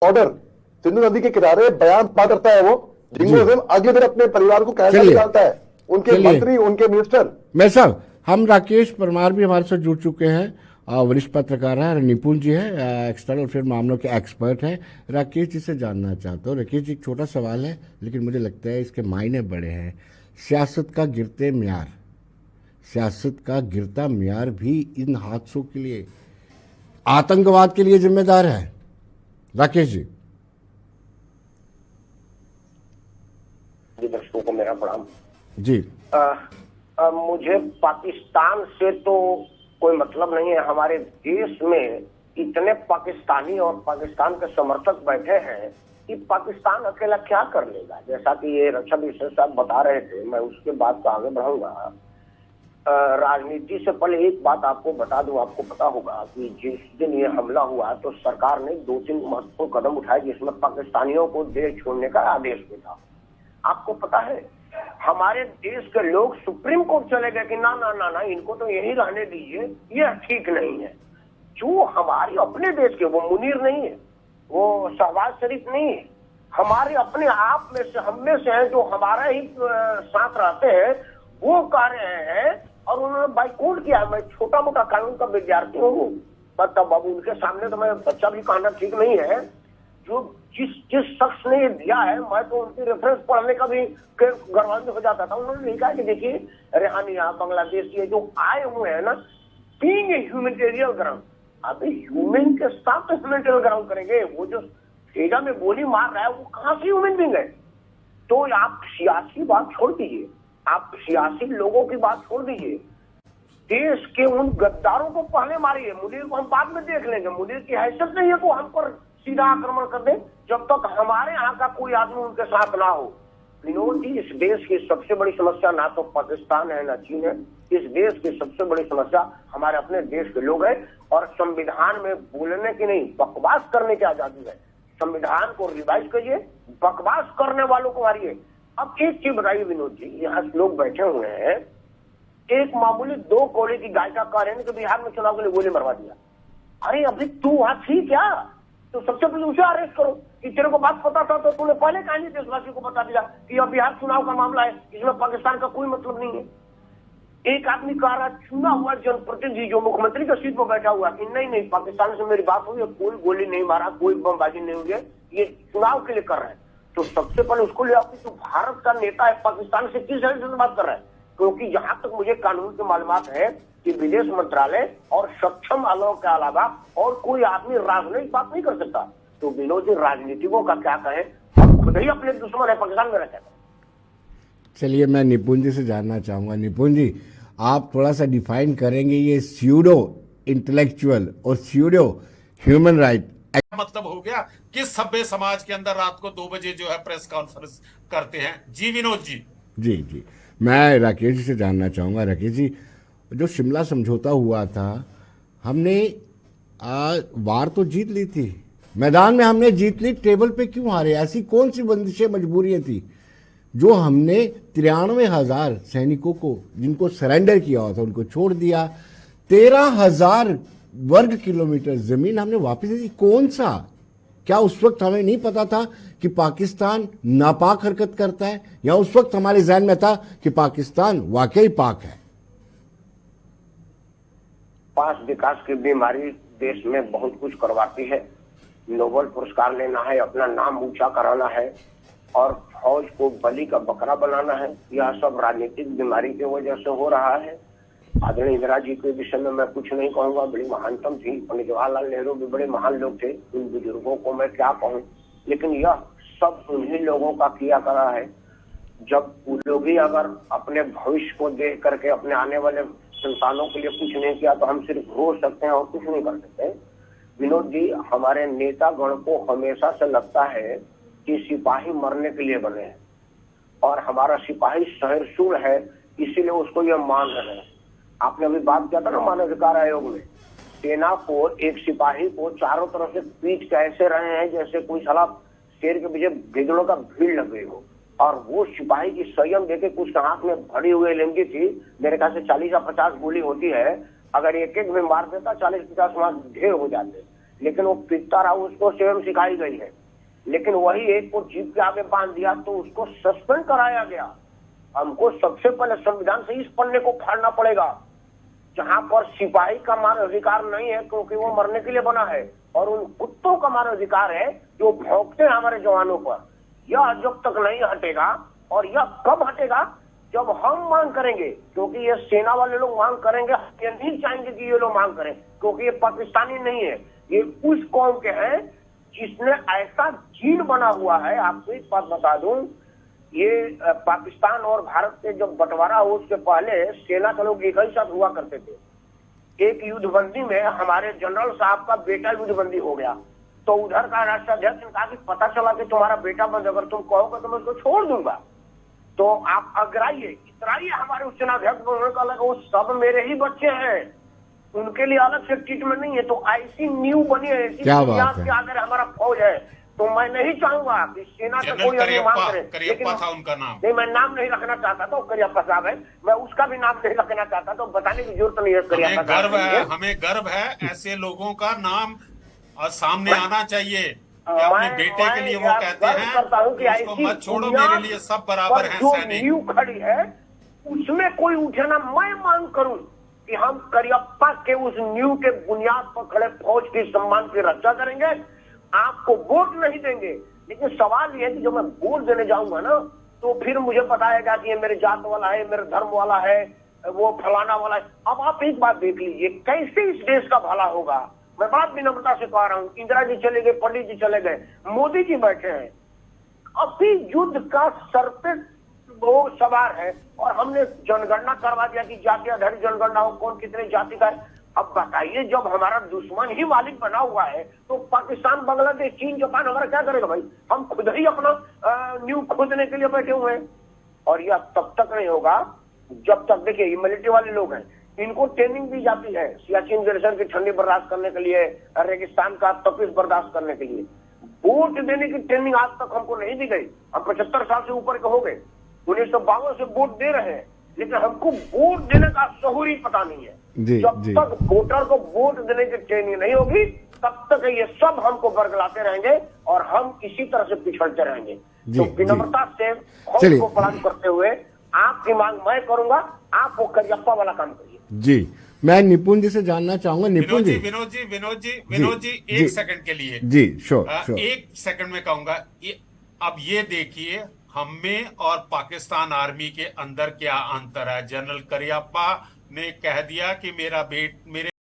Order Sindhu नदी के किनारे बयान पा करता है वो जिंगोजिम अगले दिन अपने परिवार को कैसे निकालता है, उनके मंत्री, उनके मिनिस्टर। मैं साहब, हम राकेश परमार भी हमारे साथ जुड़ चुके हैं, वरिष्ठ पत्रकार है, निपुण जी है, एक्सटर्नल अफेयर मामलों के एक्सपर्ट हैं। राकेश जी से जानना चाहता हूँ। राकेश जी, एक छोटा सवाल है लेकिन मुझे लगता है इसके मायने बड़े हैं। सियासत का गिरते म्यार, सियासत का गिरता म्यार भी इन हादसों के लिए, आतंकवाद के लिए जिम्मेदार है। राकेश जी। दर्शकों को मेरा प्रणाम जी। मुझे पाकिस्तान से तो कोई मतलब नहीं है। हमारे देश में इतने पाकिस्तानी और पाकिस्तान के समर्थक बैठे हैं कि पाकिस्तान अकेला क्या कर लेगा। जैसा कि ये रक्षा विशेष साहब बता रहे थे, मैं उसके बाद तो आगे बढ़ाऊंगा। राजनीति से पहले एक बात आपको बता दूं, आपको पता होगा कि जिस दिन ये हमला हुआ तो सरकार ने 2-3 महत्वपूर्ण कदम उठाए जिसमें पाकिस्तानियों को देश छोड़ने का आदेश दिया। आपको पता है हमारे देश के लोग सुप्रीम कोर्ट चले गए कि ना ना ना ना, इनको तो यही रहने दीजिए, ये ठीक नहीं है। जो हमारे अपने देश के, वो मुनीर नहीं है, वो शहबाज शरीफ नहीं है, हमारे अपने आप में से, हम में से हैं जो हमारा ही साथ रहते हैं, वो कह रहे हैं और उन्होंने बाइकआउट किया। मैं छोटा मोटा कानून का विद्यार्थी हूँ, तब अब उनके सामने तो मैं बच्चा भी कहना ठीक नहीं है। जो जिस शख्स ने ये दिया है, मैं तो उनकी रेफरेंस पढ़ने का भी गर्वान्वित हो जाता था। उन्होंने लिखा कि देखिए रेहानिया बांग्लादेश ये जो आए हुए हैं ना, बीइंग ए ह्यूमैनिटेरियन ग्राउंड, अभी ह्यूमन के साथ तो ह्यूमैनिटेरियन ग्राउंड करेंगे। वो जो सेजा में गोली मार रहा है वो कहां से ह्यूमन बीइंग है। तो आप सियासी बात छोड़ दीजिए, आप सियासी लोगों की बात छोड़ दीजिए, देश के उन गद्दारों को पहले मारिए। मुनीर को हम बाद में देख लेंगे, मुनीर की हैसियत नहीं है को हम पर सीधा आक्रमण कर दे जब तक हमारे यहाँ का कोई आदमी उनके साथ ना हो। विनोद जी, इस देश की सबसे बड़ी समस्या ना तो पाकिस्तान है ना चीन है, इस देश की सबसे बड़ी समस्या हमारे अपने देश के लोग हैं। और संविधान में बोलने की नहीं, बकवास करने की आजादी है। संविधान को रिवाइज करिए, बकवास करने वालों को मारिए। अब एक चीज बताइए विनोद जी, यहाँ लोग बैठे हुए हैं, एक मामूली 2 कौड़ी की गायिका कह रहे हैं कि बिहार में चुनाव के लिए गोली मरवा दिया। अरे अभी तू वहां थी क्या? तो सबसे पहले उसे अरेस्ट करो कि तेरे को बात पता था तो तूने पहले कहा नहीं देशवासियों को बता दिया कि अब बिहार चुनाव का मामला है, इसमें पाकिस्तान का कोई मतलब नहीं है। एक आदमी कह रहा चुना हुआ जनप्रतिनिधि जो मुख्यमंत्री की सीट पर बैठा हुआ कि नहीं नहीं पाकिस्तान से मेरी बात हुई, कोई गोली नहीं मारा, कोई बमबाजी नहीं हुई है, ये चुनाव के लिए कर रहे हैं। तो सबसे पहले उसको ले आओ कि तू भारत का नेता है, पाकिस्तान से किस तरह से बात कर रहा है। क्योंकि जहां तक मुझे कानून की मालूमात है कि विदेश मंत्रालय और सक्षम आलोक के अलावा और कोई आदमी राजनयिक बात नहीं कर सकता। तो विनोद जी, राजनीतिकों का क्या कहें, हम खुद ही अपने दुश्मन है, पाकिस्तान में रहते हैं। चलिए, मैं निपुण जी से जानना चाहूंगा। निपुण जी, आप थोड़ा सा डिफाइन करेंगे ये स्यूडो इंटेलेक्चुअल और स्यूडो ह्यूमन राइट मतलब हो गया कि सभ्य समाज के अंदर रात को 2 बजे जो है प्रेस कॉन्फ्रेंस करते हैं। जी विनोद जी। जी जी, मैं राकेश जी से जानना चाहूँगा। राकेश जी, जो शिमला समझौता हुआ था, हमने वार तो जीत ली थी, मैदान में हमने जीत ली, टेबल पे क्यों हारे? ऐसी कौन सी बंदिशें, मजबूरियां थी जो हमने 93,000 सैनिकों को, जिनको सरेंडर किया हुआ था, उनको छोड़ दिया? 13,000 वर्ग किलोमीटर जमीन हमने वापस दी। कौन सा? क्या उस वक्त हमें नहीं पता था कि पाकिस्तान नापाक हरकत करता है, या उस वक्त हमारे जहन में था कि पाकिस्तान वाकई पाक है? 5 विकास की बीमारी देश में बहुत कुछ करवाती है। नोबेल पुरस्कार लेना है, अपना नाम ऊंचा कराना है और फौज को बलि का बकरा बनाना है। यह सब राजनीतिक बीमारी की वजह से हो रहा है। आदरणीय इंदिरा जी के विषय में मैं कुछ नहीं कहूंगा, बड़ी महानतम थी। पंडित जवाहरलाल नेहरू भी बड़े महान लोग थे, उन बुजुर्गों को मैं क्या कहूँ। लेकिन यह सब उन्हीं लोगों का किया करा है। जब वो लोग ही अगर अपने भविष्य को देख करके अपने आने वाले संतानों के लिए कुछ नहीं किया तो हम सिर्फ रो सकते हैं और कुछ नहीं कर सकते। विनोद जी, हमारे नेता गण को हमेशा से लगता है कि सिपाही मरने के लिए बने हैं और हमारा सिपाही शहरशूर है, इसीलिए उसको यह मान रहे हैं। आपने अभी बात किया था ना मानवाधिकार आयोग में, सेना को, एक सिपाही को चारों तरफ से पीट कैसे रहे हैं जैसे कोई साला शेर के पीछे गिदड़ों का भीड़ लग गई हो। और वो सिपाही की संयम देखे, कुछ हाथ में भरी हुई एलएमजी थी, मेरे ख्याल से 40 या 50 गोली होती है, अगर एक एक में मार देता 40-50 मार ढेर हो जाते। लेकिन वो पीटता रहा, उसको स्वयं सिखाई गई है। लेकिन वही एक को जीप के आगे बांध दिया तो उसको सस्पेंड कराया गया। हमको सबसे पहले संविधान से इस पन्ने को फाड़ना पड़ेगा जहां पर सिपाही का मानव अधिकार नहीं है, क्योंकि वो मरने के लिए बना है, और उन कुत्तों का मानव अधिकार है जो भौंकते हैं हमारे जवानों पर। यह जब तक नहीं हटेगा, और यह कब हटेगा, जब हम मांग करेंगे, क्योंकि ये सेना वाले लोग मांग करेंगे। ये नहीं चाहेंगे कि ये लोग मांग करें, क्योंकि ये पाकिस्तानी नहीं है, ये उस कौम के हैं जिसने ऐसा जीन बना हुआ है। आपको एक बात बता दूं, ये पाकिस्तान और भारत के जब बंटवारा हो उसके पहले सेना के लोग एक ही साथ हुआ करते थे। एक युद्धबंदी में हमारे जनरल साहब का बेटा युद्धबंदी हो गया, तो उधर का राष्ट्राध्यक्ष ने कहा कि पता चला कि तुम्हारा बेटा बंद, अगर तुम कहोगे तो मैं उसको छोड़ दूंगा, तो आप अगराइए, इतराइए हमारे उस सेनाध्यक्ष को। उन्होंने कहा वो सब मेरे ही बच्चे हैं, उनके लिए अलग से ट्रीटमेंट नहीं है। तो ऐसी न्यू बनी है, ऐसी बुनियाद के आगे हमारा फौज है। तो मैं नहीं चाहूंगा कि सेना से कोई हमें मांग करे, लेकिन था उनका नाम नहीं, मैं नाम नहीं रखना चाहता था, करियप्पा साहब है, मैं उसका भी नाम नहीं रखना चाहता, तो बताने की जरूरत नहीं है। करियप्पा गर्व है, हमें गर्व है, ऐसे लोगों का नाम सामने आना चाहिए। अपने बेटे के लिए वो कहते हैं करता हूँ कि उसको मत छोड़ो, मेरे लिए सब बराबर है। जो सैनिक न्यू खड़ी है उसमें कोई उठे ना, मैं मांग करूं कि हम करियप्पा के उस न्यू के बुनियाद पर खड़े फौज के सम्मान की रक्षा करेंगे। आपको वोट नहीं देंगे, लेकिन सवाल यह है कि जब मैं वोट देने जाऊंगा ना, तो फिर मुझे बताएगा कि ये मेरे जात वाला है, मेरे धर्म वाला है, वो फलाना वाला है। अब आप एक बात देख लीजिए, कैसे इस देश का भला होगा। मैं बात विनम्रता से कह रहा हूँ, इंदिरा जी चले गए, पंडित जी चले गए, मोदी जी बैठे हैं, अभी युद्ध का सर पे वो सवार है, और हमने जनगणना करवा दिया कि जाति आधारित जनगणना हो, कौन कितने जाति का है। अब बताइए, जब हमारा दुश्मन ही मालिक बना हुआ है, तो पाकिस्तान, बांग्लादेश, चीन, जापान हमारा क्या करेगा भाई। हम खुद ही अपना न्यू खोदने के लिए बैठे हुए हैं। और यह तब तक नहीं होगा जब तक, देखिए ये मिलिट्री वाले लोग हैं, इनको ट्रेनिंग दी जाती है सियाचिन ग्लेशियर की ठंडी बर्दाश्त करने के लिए, रेगिस्तान का तपिश बर्दाश्त करने के लिए। वोट देने की ट्रेनिंग आज तक हमको नहीं दी गई। हम 75 साल से ऊपर के हो गए, 1952 से वोट दे रहे हैं, लेकिन हमको वोट देने का शऊर ही पता नहीं है। जब तक वोटर को वोट देने की ट्रेनिंग नहीं होगी, तब तक ये सब हमको बरगलाते रहेंगे और हम इसी तरह से पिछड़ते रहेंगे। तो विनम्रता से फौज को प्रणाम करते हुए आपकी मांग मैं करूंगा, आप वो करियप्पा वाला काम करिए। जी, मैं निपुण जी से जानना चाहूंगा। निपुण जी, विनोद जी एक सेकंड के लिए जी, श्योर, एक सेकंड में कहूंगा। अब ये देखिए, हम में और पाकिस्तान आर्मी के अंदर क्या अंतर है। जनरल करियप्पा ने कह दिया कि मेरे